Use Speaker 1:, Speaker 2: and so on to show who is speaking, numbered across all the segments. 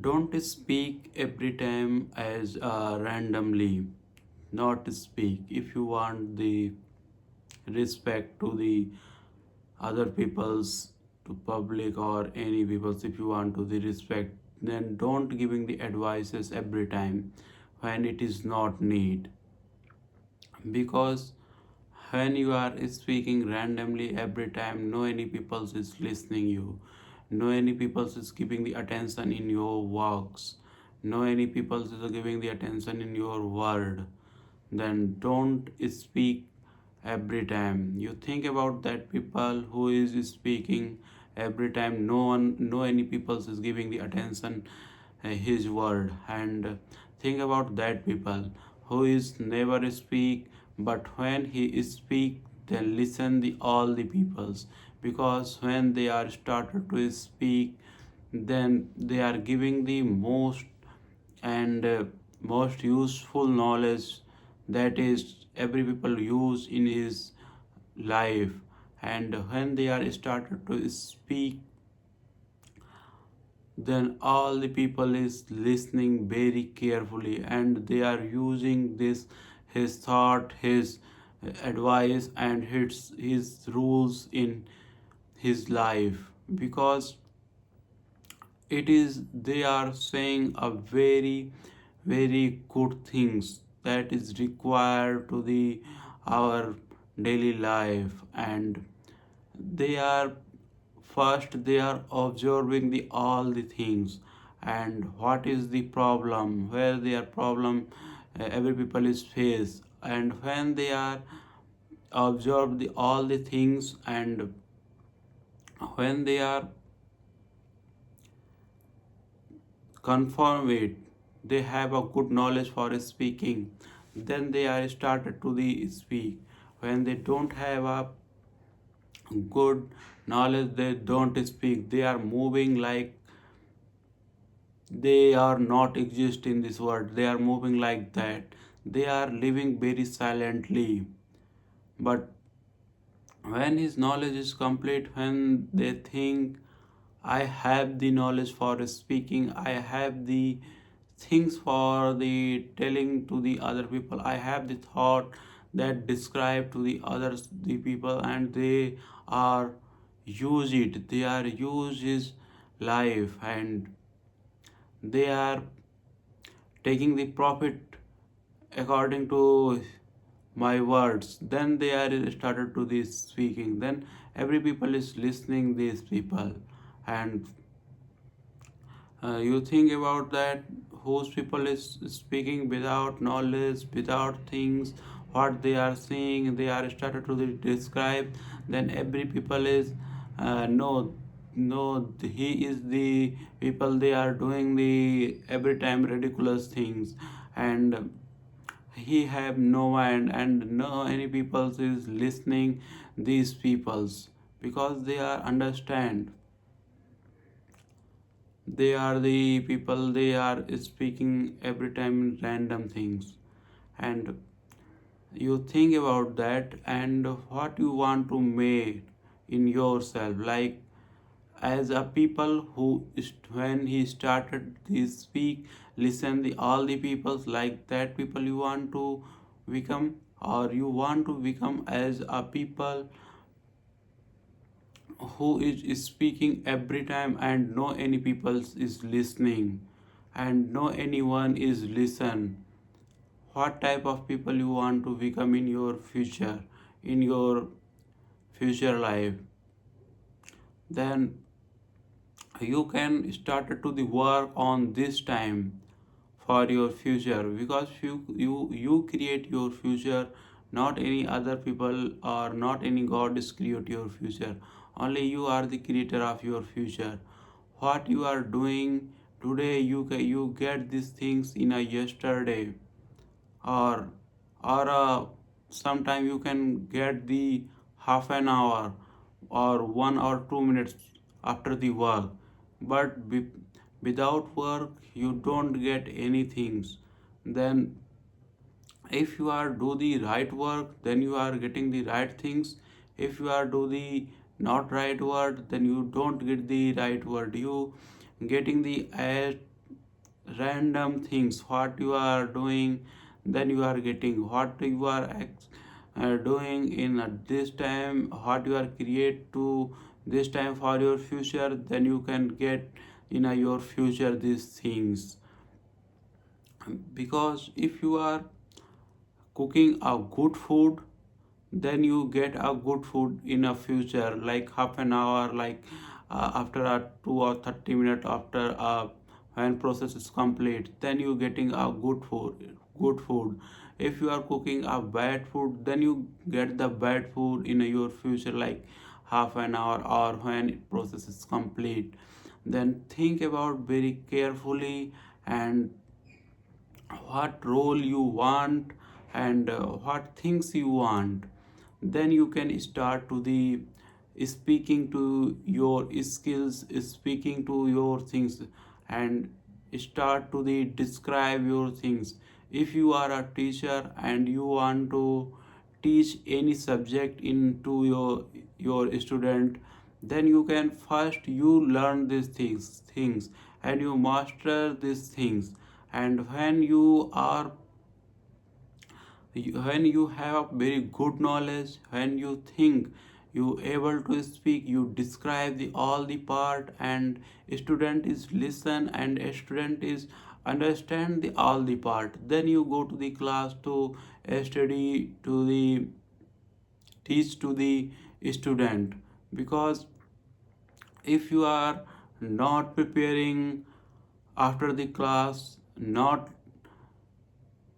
Speaker 1: Don't speak every time as randomly. Not speak. If you want the respect to the other people's, to public or any people's, if you want to the respect, then don't giving the advices every time when it is not need. Because when you are speaking randomly every time, no any people is listening you, no any people is giving the attention in your works, no any people is giving the attention in your word, then don't speak every time. You think about that people who is speaking every time, no one, no any people is giving the attention his word, and think about that people who is never speak, but when he speak then listen the all the peoples, because when they are started to speak, then they are giving the most and most useful knowledge that is every people use in his life. And when they are started to speak, then all the people is listening very carefully, and they are using this his thought, his advice, and his rules in his life, because it is they are saying a very good things that is required to the our daily life. And they are first they are observing the all the things, and what is the problem, where their problem every people is face. And when they are observe the all the things, and when they are confirm it, they have a good knowledge for speaking, then they are started to the speak. When they don't have a good knowledge, they don't speak, they are moving like they are not exist in this world, they are moving like that, they are living very silently. But when his knowledge is complete, when they think I have the knowledge for speaking, I have the things for the telling to the other people, I have the thought that describe to the others the people, and they are use it, they are use his life, and they are taking the profit according to my words, then they are started to this speaking, then every people is listening these people. And you think about that, whose people is speaking without knowledge, without things what they are seeing, they are started to describe, then every people is no, he is the people, they are doing the every time ridiculous things, and he have no mind, and no any people is listening these peoples, because they are understand, they are the people, they are speaking every time random things. And you think about that, and what you want to make in yourself, like as a people who when he started this speak, listen the all the peoples like that people you want to become, or you want to become as a people who is speaking every time, and no any people is listening, and no anyone is listen. What type of people you want to become in your future, in your future life, then you can start to the work on this time for your future, because you create your future, not any other people, or not any god is create your future, only you are the creator of your future. What you are doing today, you get these things in a yesterday, or sometime you can get the half an hour or 1 or 2 minutes after the work. But without work you don't get anything. Then if you are do the right work, then you are getting the right things. If you are do the not right word, then you don't get the right word, you getting the random things what you are doing, then you are getting what you are doing in this time, what you are create to this time for your future, then you can get in your future these things. Because if you are cooking a good food, then you get a good food in a future, like half an hour, like after a 2 or 30 minutes after when process is complete, then you getting a good food. If you are cooking a bad food, then you get the bad food in your future, like half an hour or when process is complete. Then think about very carefully, and what role you want, and what things you want. Then you can start to the speaking to your skills, speaking to your things, and start to the describe your things. If you are a teacher and you want to teach any subject into your student, then you can first you learn these things and you master these things. And when you have very good knowledge, when you think you able to speak, you describe the all the part, and student is listen and a student is understand the all the part, then you go to the class to study to the teach to the student. Because if you are not preparing after the class, not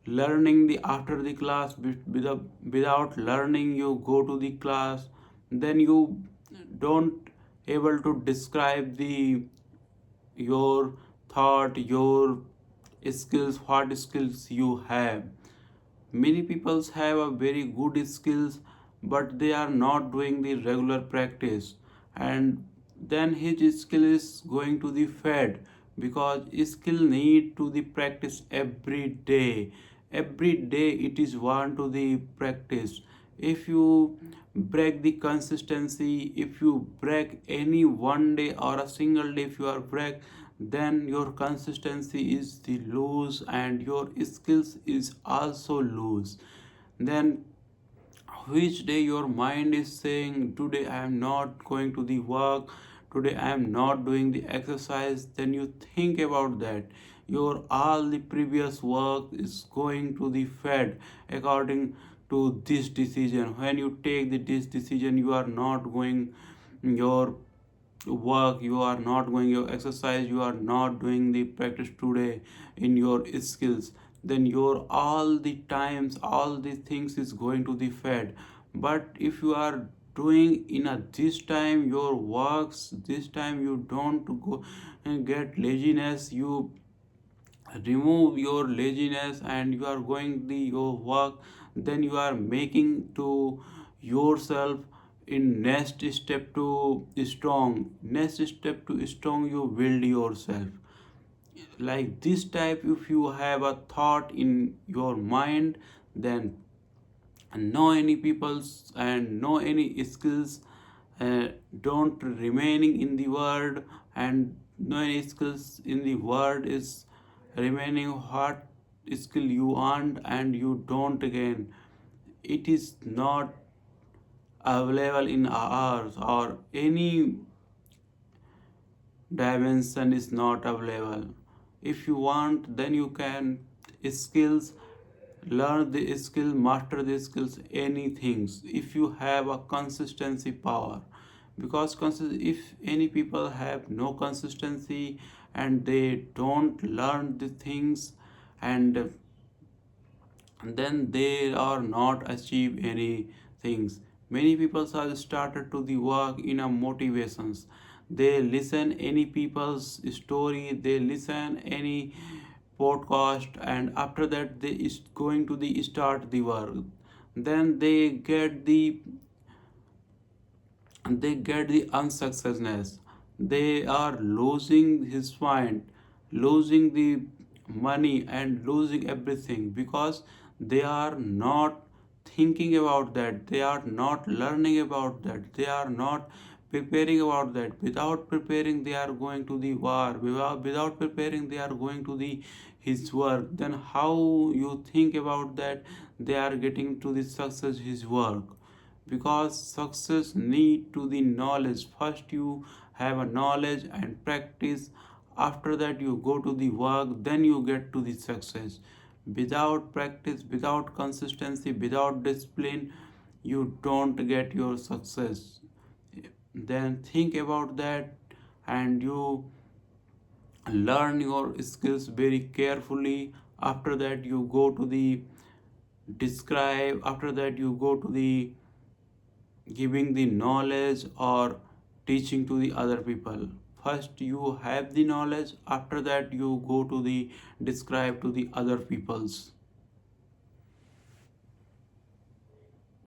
Speaker 1: learning the after the class, without learning you go to the class, then you don't able to describe the your thought, your skills, what skills you have. Many people have a very good skills, but they are not doing the regular practice, and then his skill is going to the fed. Because skill need to the practice every day. Every day it is want to the practice. If you break the consistency, if you break any one day or a single day, if you are break, then your consistency is the lose and your skills is also lose. Then which day your mind is saying today I am not going to the work, today I am not doing the exercise, then you think about that, your all the previous work is going to the fed according to this decision. When you take this decision, you are not going your work, you are not going your exercise, you are not doing the practice today in your skills, then your all the times, all the things is going to the fed. But if you are doing in a this time your works, this time you don't go and get laziness, you remove your laziness and you are going the your work, then you are making to yourself in next step to strong, next step to strong, you build yourself like this type. If you have a thought in your mind, then no any peoples and no any skills uh, don't remaining in the world, and no any skills in the world is remaining. What skill you want and you don't gain, it is not available in ours, or any dimension is not available. If you want, then you can skills, learn the skill, master the skills, anything. If you have a consistency power. Because if any people have no consistency and they don't learn the things, and then they are not achieve any things. Many people have started to the work in a motivations. They listen any people's story, they listen any podcast, and after that they is going to the start the work. Then they get the unsuccessness, they are losing his mind, losing the money and losing everything. Because they are not thinking about that, they are not learning about that, they are not preparing about that. Without preparing they are going to the war, without preparing they are going to the his work. Then how you think about that they are getting to the success his work? Because success need to the knowledge. First you have a knowledge and practice, after that you go to the work, then you get to the success. Without practice, without consistency, without discipline, you don't get your success. Then think about that, and you learn your skills very carefully. After that you go to the describe, after that you go to the giving the knowledge or teaching to the other people. First you have the knowledge, after that you go to the describe to the other peoples.